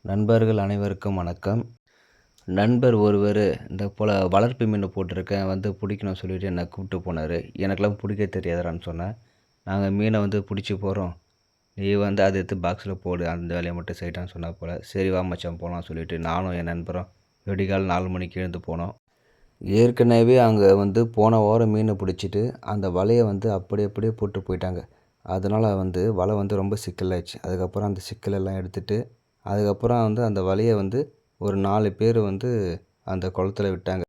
நண்பர்கள் அனைவருக்கும் வணக்கம். நண்பர் ஒருவர் இந்த போல வளர்ப்பு மீன் போட்டிருக்கேன் வந்து பிடிக்கணும்னு சொல்லிட்டு என்ன கூப்பிட்டு போனாரு. எனக்கெல்லாம் பிடிக்க தெரியாதுடான்னு சொன்னேன். நாங்கள் மீனை வந்து பிடிச்சி போகிறோம். நீ வந்து அதை எடுத்து பாக்ஸில் போடு அந்த வேலையை மட்டும் செய்யிட்டான்னு சொன்னா போல். சரி வா மச்சான் போகலான்னு சொல்லிட்டு நானும் என் நண்பரும் விடிகால் 4 மணிக்கு எழுந்து போனோம். ஏற்கனவே அங்கே வந்து போன வாரம் மீனை பிடிச்சிட்டு அந்த வலையை வந்து அப்படியே போட்டு போயிட்டாங்க. அதனால் வந்து வலை வந்து ரொம்ப சிக்கலாயிடுச்சு. அதுக்கப்புறம் அந்த சிக்கலெல்லாம் எடுத்துட்டு அதுக்கப்புறம் வந்து அந்த வலையை வந்து ஒரு 4 பேர் வந்து அந்த குளத்துல விட்டாங்க.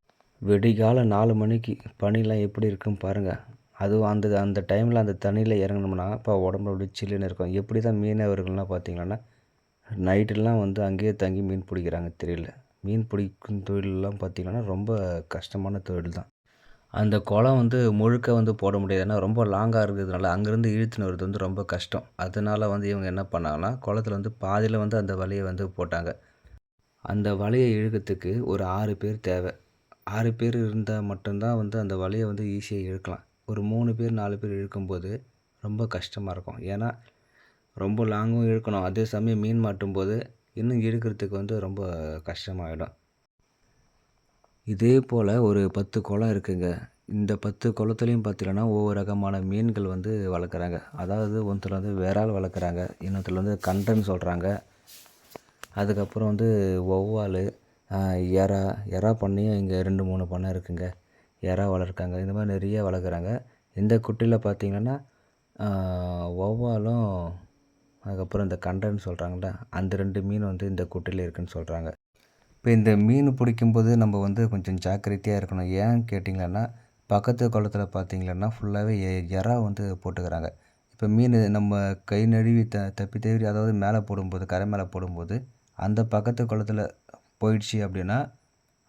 விடிகாலை 4 மணிக்கு பனிலாம் எப்படி இருக்குன்னு பாருங்கள். அதுவும் அந்த அந்த டைமில் அந்த தண்ணியில் இறங்குனோம்னா அப்போ உடம்பு அப்படியே சில்லுன்னு இருக்கும். எப்படி தான் மீனவர்கள்லாம் பார்த்தீங்கன்னா நைட்டெல்லாம் வந்து அங்கேயே தங்கி மீன் பிடிக்கிறாங்க தெரியல. மீன் பிடிக்கும் தொழிலெலாம் பார்த்திங்கன்னா ரொம்ப கஷ்டமான தொழில் தான். அந்த குளம் வந்து முழுக்க வந்து போட முடியாது. ஏன்னா ரொம்ப லாங்காக இருக்கிறதுனால அங்கேருந்து இழுத்துன்னு வரது வந்து ரொம்ப கஷ்டம். அதனால வந்து இவங்க என்ன பண்ணாங்கன்னா குளத்துல வந்து பாதியில் வந்து அந்த வலையை வந்து போட்டாங்க. அந்த வலையை இழுக்கிறதுக்கு ஒரு 6 பேர் தேவை. 6 பேர் இருந்தால் மட்டும்தான் வந்து அந்த வலையை வந்து ஈஸியாக இழுக்கலாம். ஒரு 3 பேர் 4 பேர் இழுக்கும்போது ரொம்ப கஷ்டமாக இருக்கும். ஏன்னா ரொம்ப லாங்கும் இழுக்கணும். அதே சமயம் மீன் மாட்டும்போது இன்னும் இழுக்கிறதுக்கு வந்து ரொம்ப கஷ்டமாயிடும். இதே போல் ஒரு 10 குளம் இருக்குங்க. இந்த 10 குளத்துலையும் பார்த்தீங்கன்னா ஒவ்வொரு ரகமான மீன்கள் வந்து வளர்க்குறாங்க. அதாவது ஒருத்தர் வந்து விரால் வளர்க்குறாங்க, இன்னொருத்தர் வந்து கண்டன் சொல்கிறாங்க. அதுக்கப்புறம் வந்து வௌவால், எறா எறா பண்ணையும் இங்கே 2, 3 பண்ணை இருக்குங்க. எறா வளர்க்காங்க. இந்த மாதிரி நிறைய வளர்க்குறாங்க. இந்த குட்டையில் பார்த்தீங்கன்னா வௌவாலும் அதுக்கப்புறம் இந்த கண்டன் சொல்கிறாங்கள்ல அந்த 2 மீன் வந்து இந்த குட்டையில் இருக்குதுன்னு சொல்கிறாங்க. இப்போ இந்த மீன் பிடிக்கும்போது நம்ம வந்து கொஞ்சம் ஜாக்கிரதையாக இருக்கணும். ஏன்னு கேட்டிங்கன்னா பக்கத்து குளத்துல பார்த்தீங்கன்னா ஃபுல்லாகவே எறா வந்து போட்டுக்கிறாங்க. இப்போ மீன் நம்ம கை நழுவி தப்பி தவறி அதாவது மேலே போடும்போது கரை மேலே போடும்போது அந்த பக்கத்து குளத்துல போயிடுச்சு அப்படின்னா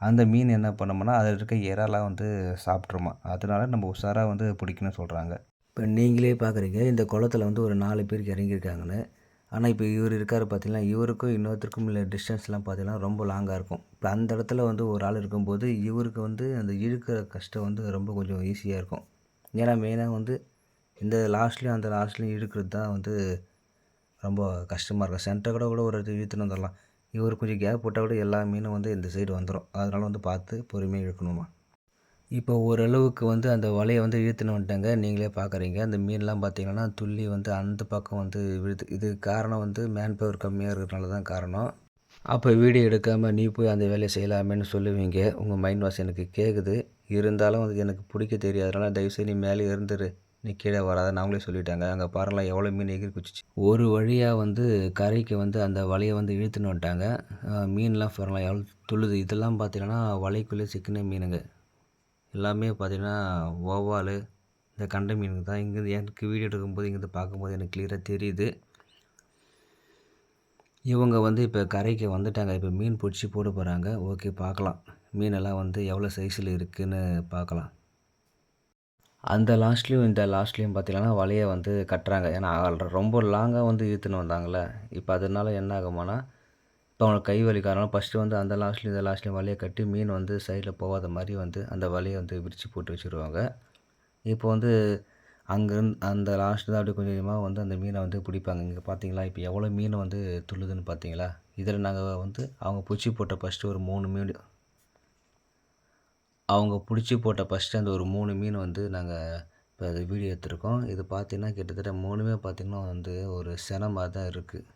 அந்த மீன் என்ன பண்ணுமான்னா அதில் இருக்க இறாலாம் வந்து சாப்பிட்ருமா. அதனால நம்ம உஷாராக வந்து பிடிக்கணும்னு சொல்கிறாங்க. இப்போ நீங்களே பார்க்குறீங்க இந்த குளத்துல வந்து ஒரு 4 பேருக்கு இறங்கியிருக்காங்கன்னு. ஆனால் இப்போ இவர் இருக்கார் பார்த்தீங்கன்னா இவருக்கும் இன்னொருத்தருக்கும் உள்ள டிஸ்டன்ஸ்லாம் பார்த்தீங்கன்னா ரொம்ப லாங்காக இருக்கும். இப்போ அந்த இடத்துல வந்து ஒரு ஆள் இருக்கும்போது இவருக்கு வந்து அந்த இழுக்கிற கஷ்டம் வந்து ரொம்ப கொஞ்சம் ஈஸியாக இருக்கும். ஏன்னா மெயினாக வந்து இந்த லாஸ்ட்லேயும் அந்த லாஸ்ட்லேயும் இழுக்கிறது தான் வந்து ரொம்ப கஷ்டமாக இருக்கும். சென்டர் கூட ஒரு இடத்துல இழுத்துன்னு வந்துடலாம். இவர் கொஞ்சம் கேப் போட்டால் கூட எல்லா மீனும் வந்து இந்த சைடு வந்துடும். அதனால் வந்து பார்த்து பொறுமையாக இழுக்கணுமா. இப்போ ஓரளவுக்கு வந்து அந்த வலையை வந்து இழுத்துன்னு வந்துட்டாங்க. நீங்களே பார்க்குறீங்க. அந்த மீன்லாம் பார்த்தீங்கன்னா துள்ளி வந்து அந்த பக்கம் வந்து விழுது. இதுக்கு காரணம் வந்து மேன் பவர் கம்மியாக இருக்கிறனால தான் காரணம். அப்போ வீடியோ எடுக்காமல் நீ போய் அந்த வேலையை செய்யலாமேன்னு சொல்லுவீங்க. உங்கள் மைண்ட் வாஷ் எனக்கு கேட்குது. இருந்தாலும் அது எனக்கு பிடிக்க தெரியாதனால தயவுசெய்து நீ மேலே இருந்துரு. நீ கீழே வராதன்னு அவங்களே சொல்லிட்டாங்க. அங்கே பாருங்களேன் எவ்வளோ மீன் எகிரி குச்சிச்சு. ஒரு வழியாக வந்து கரைக்கு வந்து அந்த வலையை வந்து இழுத்துன்னு வந்துட்டாங்க. மீன்லாம் பாருங்களேன் எவ்வளோ துள்ளுது. இதெல்லாம் பார்த்தீங்கன்னா வலைக்குள்ளே சிக்கின மீனுங்க. எல்லாமே பார்த்தீங்கன்னா வௌவால், இந்த கண்டை மீனுங்க தான். இங்கேருந்து எனக்கு வீடியோ எடுக்கும்போது இங்கேருந்து பார்க்கும்போது எனக்கு கிளியராக தெரியுது. இவங்க வந்து இப்போ கரைக்கு வந்துட்டாங்க. இப்போ மீன் பிடிச்சி போட போகிறாங்க. ஓகே பார்க்கலாம். மீனெல்லாம் வந்து எவ்வளோ சைஸில் இருக்குதுன்னு பார்க்கலாம். அந்த லாஸ்ட்லேயும் இந்த லாஸ்ட்லேயும் பார்த்தீங்கன்னா வலையை வந்து கட்டுறாங்க. ஏன்னா ரொம்ப லாங்காக வந்து இழுத்துன்னு வந்தாங்கள்ல. இப்போ அதனால என்ன ஆகுமானா இப்போ அவங்களுக்கு கை வலிக்காரனால ஃபஸ்ட்டு வந்து அந்த லாஸ்ட்லேயும் இந்த லாஸ்ட்லேயும் வலையை கட்டி மீன் வந்து சைடில் போகாத மாதிரி வந்து அந்த வலையை வந்து விரித்து போட்டு வச்சுருவாங்க. இப்போ வந்து அங்கேருந்து அந்த லாஸ்ட்டு தான் அப்படியே கொஞ்சம் கொஞ்சமாக வந்து அந்த மீனை வந்து பிடிப்பாங்க. இங்கே பார்த்தீங்களா இப்போ எவ்வளோ மீன் வந்து துள்ளுதுன்னு பார்த்தீங்களா. இதில் நாங்கள் வந்து அவங்க பிடிச்சி போட்ட ஃபஸ்ட்டு ஒரு 3 மீன் அந்த ஒரு 3 மீன் வந்து நாங்கள் இப்போ அது வீடியோ எடுத்திருக்கோம். இது பார்த்தீங்கன்னா கிட்டத்தட்ட 3மே பார்த்தீங்கன்னா வந்து ஒரு செனை மாதிரி தான் இருக்குது.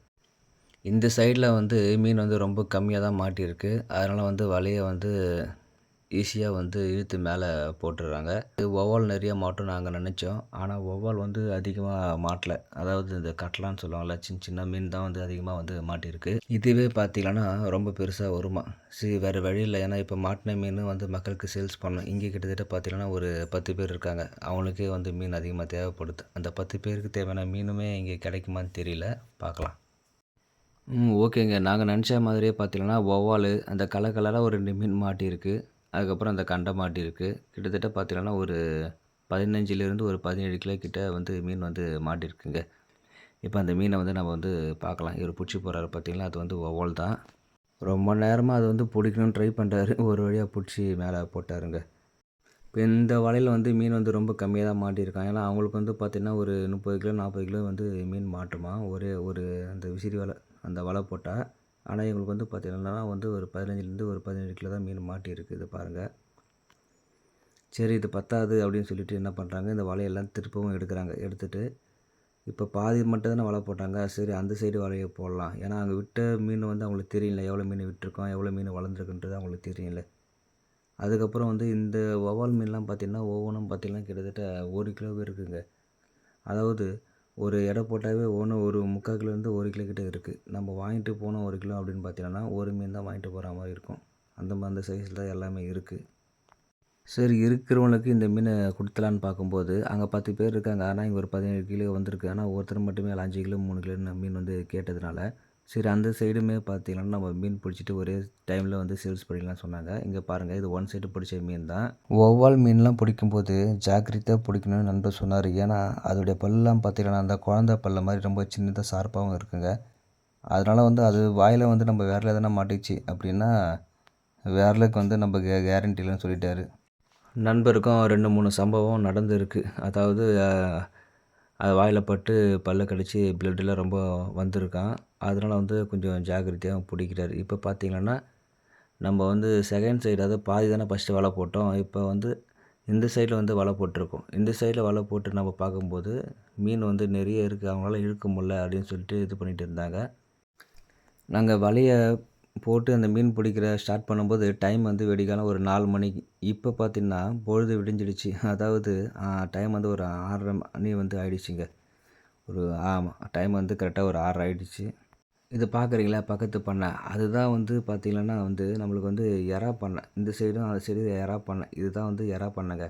இந்த சைடில் வந்து மீன் வந்து ரொம்ப கம்மியாக தான் மாட்டியிருக்கு. அதனால் வந்து வலையை வந்து ஈஸியாக வந்து இழுத்து மேலே போட்டுடுறாங்க. வௌவால் நிறையா மாட்டும்னு நாங்கள் நினச்சோம். ஆனால் வௌவால் வந்து அதிகமாக மாட்டல. அதாவது இந்த கட்லான்னு சொல்லுவாங்கள்ல சின்ன மீன் தான் வந்து அதிகமாக வந்து மாட்டியிருக்கு. இதுவே பார்த்தீங்கன்னா ரொம்ப பெருசாக வருமா. சரி வேறு வழி இல்லை. ஏன்னா இப்போ மாட்டின மீன் வந்து மக்களுக்கு சேல்ஸ் பண்ணணும். இங்கே கிட்டத்தட்ட பார்த்தீங்கன்னா ஒரு 10 பேர் இருக்காங்க. அவங்களுக்கே வந்து மீன் அதிகமாக தேவைப்படுது. அந்த 10 பேருக்கு தேவையான மீனுமே இங்கே கிடைக்குமான்னு தெரியல. பார்க்கலாம். ஓகேங்க. நாங்கள் நினச்ச மாதிரியே பார்த்தீங்கன்னா வௌவால் அந்த கலராக ஒரு 2 மீன் மாட்டியிருக்கு. அதுக்கப்புறம் அந்த கண்டை மாட்டியிருக்கு. கிட்டத்தட்ட பார்த்தீங்கன்னா ஒரு 15லேருந்து ஒரு 17 கிலோ கிட்ட வந்து மீன் வந்து மாட்டியிருக்குங்க. இப்போ அந்த மீனை வந்து நம்ம வந்து பார்க்கலாம். இவர் பிடிச்சி போகிறாரு பார்த்தீங்களா, அது வந்து வௌவால் தான். ரொம்ப நேரமாக அது வந்து பிடிக்கணும்னு ட்ரை பண்ணுறாரு. ஒரு வழியாக பிடிச்சி மேலே போட்டாருங்க. இப்போ இந்த வலையில் வந்து மீன் வந்து ரொம்ப கம்மியாக தான் மாட்டியிருக்கான். ஏன்னா அவங்களுக்கு வந்து பார்த்தீங்கன்னா ஒரு 30 கிலோ 40 கிலோ வந்து மீன் மாட்டுமா. ஒரே ஒரு அந்த விசிறி வலை அந்த வலை போட்டால் ஆனால் எங்களுக்கு வந்து பார்த்திங்கன்னா வந்து ஒரு 15லேருந்து ஒரு 17 கிலோ தான் மீன் மாட்டியிருக்கு. இது பாருங்கள். சரி இது பத்தாது அப்படின்னு சொல்லிட்டு என்ன பண்ணுறாங்க, இந்த வலையெல்லாம் திருப்பவும் எடுக்கிறாங்க. எடுத்துட்டு இப்போ பாதி மட்டும் தானே வலை போட்டாங்க. சரி அந்த சைடு வலைய போடலாம். ஏன்னா அங்கே விட்ட மீன் வந்து அவங்களுக்கு தெரியல. எவ்வளோ மீன் விட்டுருக்கோம், எவ்வளோ மீன் வளர்ந்துருக்குன்றது அவங்களுக்கு தெரியல. அதுக்கப்புறம் வந்து இந்த வவ்வால் மீன்லாம் பார்த்திங்கன்னா ஒவ்வொன்றும் பார்த்திங்கன்னா கிட்டத்தட்ட 1 கிலோவே இருக்குங்க. அதாவது ஒரு எடை போட்டாவே ஒவ்வொன்றும் ஒரு 3/4 கிலோலேருந்து 1 கிலோ கிட்ட இருக்குது. நம்ம வாங்கிட்டு போனோம் 1 கிலோ அப்படின்னு பார்த்தீங்கன்னா, ஒரு மீன் தான் வாங்கிட்டு போகிற மாதிரி இருக்கும். அந்த சைஸில் தான் எல்லாமே இருக்குது. சரி இருக்கிறவங்களுக்கு இந்த மீனை கொடுத்தலான்னு பார்க்கும்போது, அங்கே 10 பேர் இருக்காங்க. ஆனால் இங்கே ஒரு 17 கிலோ வந்திருக்கு. ஆனால் ஒருத்தர் மட்டுமே 5 கிலோ 3 கிலோன்னு மீன் வந்து கேட்டதுனால, சரி அந்த சைடுமே பார்த்தீங்கன்னா நம்ம மீன் பிடிச்சிட்டு ஒரே டைமில் வந்து சேல்ஸ் பண்ணிடலாம்னு சொன்னாங்க. இங்கே பாருங்கள், இது ஒன் சைடு பிடிச்ச மீன் தான். வௌவால் மீன்லாம் பிடிக்கும்போது ஜாக்கிரதையாக பிடிக்கணும்னு நண்பர் சொன்னார். ஏன்னா அதோடைய பல்லாம் பார்த்தீங்கன்னா அந்த குழந்தை பல்ல மாதிரி ரொம்ப சின்னதாக ஷார்ப்பாகவும் இருக்குங்க. அதனால் வந்து அது வாயில் வந்து நம்ம விரல எதனா மாட்டிச்சு அப்படின்னா, விரலுக்கு வந்து நம்ம கேரண்டி இல்லைன்னு சொல்லிட்டாரு. நண்பருக்கும் 2, 3 சம்பவம் நடந்திருக்கு. அதாவது அது வாயில பட்டு பல்ல கடிச்சு பிளட்டெல்லாம் ரொம்ப வந்திருக்காம். அதனால் வந்து கொஞ்சம் ஜாக்கிரதையாக பிடிக்கிறாரு. இப்போ பார்த்தீங்கன்னா, நம்ம வந்து செகண்ட் சைடு அதாவது பாதி தானே ஃபஸ்ட்டு வலை போட்டோம். இப்போ வந்து இந்த சைடில் வந்து வலை போட்டிருக்கோம். இந்த சைடில் வலை போட்டு நம்ம பார்க்கும்போது, மீன் வந்து நிறைய இருக்குது. அவங்களால இழுக்க முடியல அப்படின்னு சொல்லிட்டு இது பண்ணிட்டு இருந்தாங்க. நாங்கள் வலைய போட்டு அந்த மீன் பிடிக்கிற ஸ்டார்ட் பண்ணும்போது டைம் வந்து விடிகாலம் ஒரு 4 மணிக்கு. இப்போ பார்த்தீங்கன்னா பொழுது விடிஞ்சிடுச்சு. அதாவது டைம் வந்து ஒரு 6:30 மணி வந்து ஆயிடுச்சுங்க. ஒரு ஆமாம், டைம் வந்து கரெக்டாக ஒரு 6:30 ஆயிடுச்சு. இது பார்க்குறீங்களா பக்கத்து பண்ணை. அதுதான் வந்து பார்த்தீங்கன்னா வந்து நம்மளுக்கு வந்து எறா பண்ணை. இந்த சைடும் அந்த சைடும் எறா பண்ணை. இதுதான் வந்து எறா பண்ணைங்க.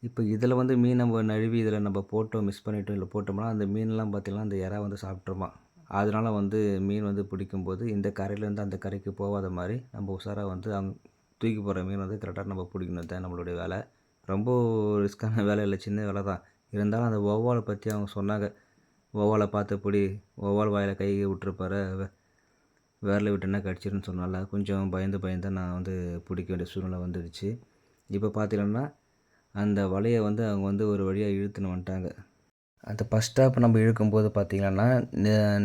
இப்போ இதில் வந்து மீன் நம்ம நழுவி இதில் நம்ம போட்டோம், மிஸ் பண்ணிட்டோம், இல்லை போட்டோம்னா அந்த மீன்லாம் பார்த்தீங்கன்னா அந்த எறா வந்து சாப்பிட்ருமா. அதனால வந்து மீன் வந்து பிடிக்கும்போது இந்த கரையிலேருந்து அந்த கரைக்கு போகாத மாதிரி நம்ம உஷாராக வந்து தூக்கி போடுற மீன் வந்து கரெக்டாக நம்ம பிடிக்கணும் தான் நம்மளுடைய வேலை. ரொம்ப ரிஸ்க்கான வேலை இல்லை, சின்ன வேலை தான். இருந்தாலும் அந்த வௌவாலை பற்றி அவங்க சொன்னாங்க. வௌவாலை பார்த்து பிடி, வௌவால் வாயில் கை விட்டுருப்பாரு, விரல விட்டோன்னா கடிச்சிருன்னு சொன்னால கொஞ்சம் பயந்து தான் நான் வந்து பிடிக்க வேண்டிய சூழ்நிலை வந்துடுச்சு. இப்போ பார்த்தீங்கன்னா அந்த வலையை வந்து அவங்க வந்து ஒரு வழியாக இழுத்துன்னு வந்துட்டாங்க. அந்த ஃபஸ்ட் ஸ்டாப் நம்ம இழுக்கும்போது பார்த்திங்கன்னா,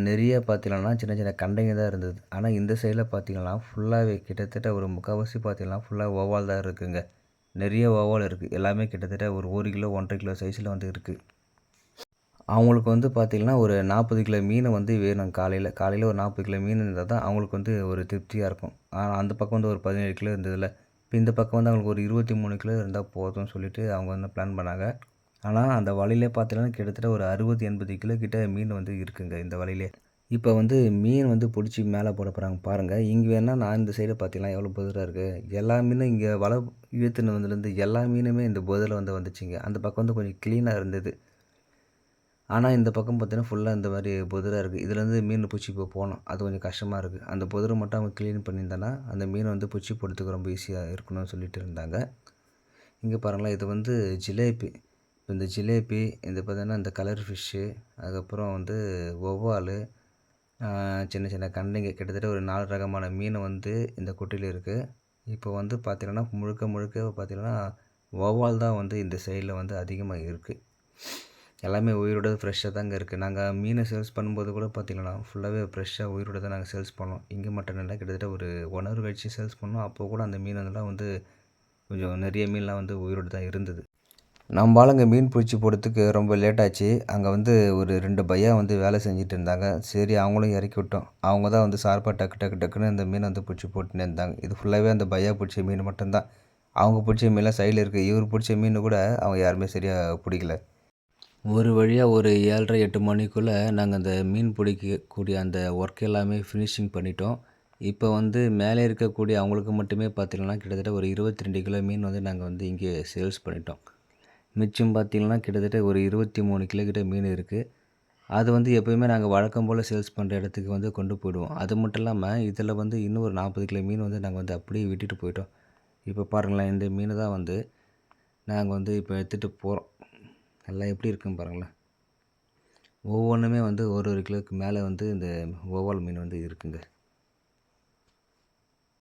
நிறைய பார்த்திங்கன்னா சின்ன சின்ன கண்டைங்க தான் இருந்தது. ஆனால் இந்த சைடில் பார்த்திங்கன்னா ஃபுல்லாகவே கிட்டத்தட்ட ஒரு முக்கால்வாசி பார்த்திங்கன்னா ஃபுல்லாக வௌவால் தான் இருக்குதுங்க. நிறைய வௌவால் இருக்குது. எல்லாமே கிட்டத்தட்ட ஒரு 1 கிலோ 1.5 கிலோ சைஸில் வந்து இருக்குது. அவங்களுக்கு வந்து பார்த்திங்கன்னா ஒரு 40 கிலோ மீன் வந்து வேணும் காலையில் ஒரு 40 கிலோ மீன் இருந்தால் தான் அவங்களுக்கு வந்து ஒரு திருப்தியாக இருக்கும். ஆனால் அந்த பக்கம் வந்து ஒரு 17 கிலோ இருந்ததில்ல. இப்போ இந்த பக்கம் வந்து அவங்களுக்கு ஒரு 23 கிலோ இருந்தால் போதும்னு சொல்லிட்டு அவங்க வந்து பிளான் பண்ணாங்க. ஆனால் அந்த வலையிலே பார்த்தீங்கன்னா கிட்டத்தட்ட ஒரு 60, 80 கிலோ கிட்ட மீன் வந்து இருக்குங்க இந்த வலையிலே. இப்போ வந்து மீன் வந்து பிடிச்சி மேலே போட போகிறாங்க பாருங்கள். இங்கே வேணால் நான் இந்த சைடு பார்த்தீங்கன்னா எவ்வளோ புதிராக இருக்குது. எல்லா மீனும் இங்கே வலை இழுத்துன்னு வந்ததுலேருந்து எல்லா மீனுமே இந்த புதிரில் வந்து வந்துச்சுங்க. அந்த பக்கம் வந்து கொஞ்சம் க்ளீனாக இருந்தது. ஆனால் இந்த பக்கம் பார்த்தீங்கன்னா ஃபுல்லாக இந்த மாதிரி புதிராக இருக்குது. இதுலேருந்து மீன் பிடிச்சி இப்போ போகணும். அது கொஞ்சம் கஷ்டமாக இருக்குது. அந்த புதிரை மட்டும் அவங்க க்ளீன் பண்ணியிருந்தானா அந்த மீனை வந்து பிடிச்சி போடுறதுக்கு ரொம்ப ஈஸியாக இருக்கணும்னு சொல்லிட்டு இருந்தாங்க. இங்கே பாருங்களேன், இது வந்து ஜிலேபி. இந்த ஜிலேபி, இந்த பார்த்தீங்கன்னா இந்த கலர் ஃபிஷ்ஷு, அதுக்கப்புறம் வந்து வௌவால், சின்ன சின்ன கண்டைங்க கிட்டத்தட்ட ஒரு 4 ரகமான மீன் வந்து இந்த குட்டையில் இருக்குது. இப்போ வந்து பார்த்தீங்கன்னா முழுக்க முழுக்க பார்த்தீங்கன்னா வௌவால் தான் வந்து இந்த சைடில் வந்து அதிகமாக இருக்குது. எல்லாமே உயிரோட ஃப்ரெஷ்ஷாக தாங்க இருக்குது. நாங்கள் மீனை சேல்ஸ் பண்ணும்போது கூட பார்த்திங்கன்னா ஃபுல்லாகவே ஃப்ரெஷ்ஷாக உயிரோட தான் நாங்கள் சேல்ஸ் பண்ணோம். இங்கே மட்டும் இல்லை, கிட்டத்தட்ட ஒரு 1 ஹவர் கழிச்சு சேல்ஸ் பண்ணோம். அப்போ கூட அந்த மீன் அதெல்லாம் வந்து கொஞ்சம் நிறைய மீன்லாம் வந்து உயிரோடு தான் இருந்தது. நம்ம ஆளுங்க மீன் பிடிச்சி போடுறதுக்கு ரொம்ப லேட் ஆச்சு. அங்கே வந்து ஒரு 2 பையா வந்து வேலை செஞ்சுட்டு இருந்தாங்க. சரி அவங்களும் இறக்கி விட்டோம். அவங்க தான் வந்து ஷார்ப்பாக டக்குன்னு இந்த மீனை வந்து பிடிச்சி போட்டுன்னு இருந்தாங்க. இது ஃபுல்லாகவே அந்த பையா பிடிச்ச மீன் மட்டும்தான். அவங்க பிடிச்ச மீன்லாம் சைடில் இருக்குது. இவர் பிடிச்ச மீன் கூட அவங்க யாருமே சரியாக பிடிக்கல. ஒரு வழியாக ஒரு 7:30, 8 மணிக்குள்ளே நாங்கள் அந்த மீன் பிடிக்கக்கூடிய அந்த ஒர்க் எல்லாமே ஃபினிஷிங் பண்ணிட்டோம். இப்போ வந்து மேலே இருக்கக்கூடிய அவங்களுக்கு மட்டுமே பார்த்திங்கன்னா கிட்டத்தட்ட ஒரு 22 கிலோ மீன் வந்து நாங்கள் வந்து இங்கே சேல்ஸ் பண்ணிட்டோம். மிச்சம் பார்த்திங்கன்னா கிட்டத்தட்ட ஒரு 23 கிலோ கிட்ட மீன் இருக்குது. அது வந்து எப்போயுமே நாங்கள் வழக்கம் போல் சேல்ஸ் பண்ணுற இடத்துக்கு வந்து கொண்டு போயிடுவோம். அது மட்டும் இல்லாமல் இதில் வந்து இன்னும் ஒரு 40 கிலோ மீன் வந்து நாங்கள் வந்து அப்படியே விட்டுட்டு போயிட்டோம். இப்போ பாருங்களேன், இந்த மீன் தான் வந்து நாங்கள் வந்து இப்போ எடுத்துகிட்டு போகிறோம். எல்லாம் எப்படி இருக்குன்னு பாருங்களேன். ஒவ்வொன்றுமே வந்து ஒரு கிலோவுக்கு மேலே வந்து இந்த வௌவால் மீன் வந்து இருக்குங்க.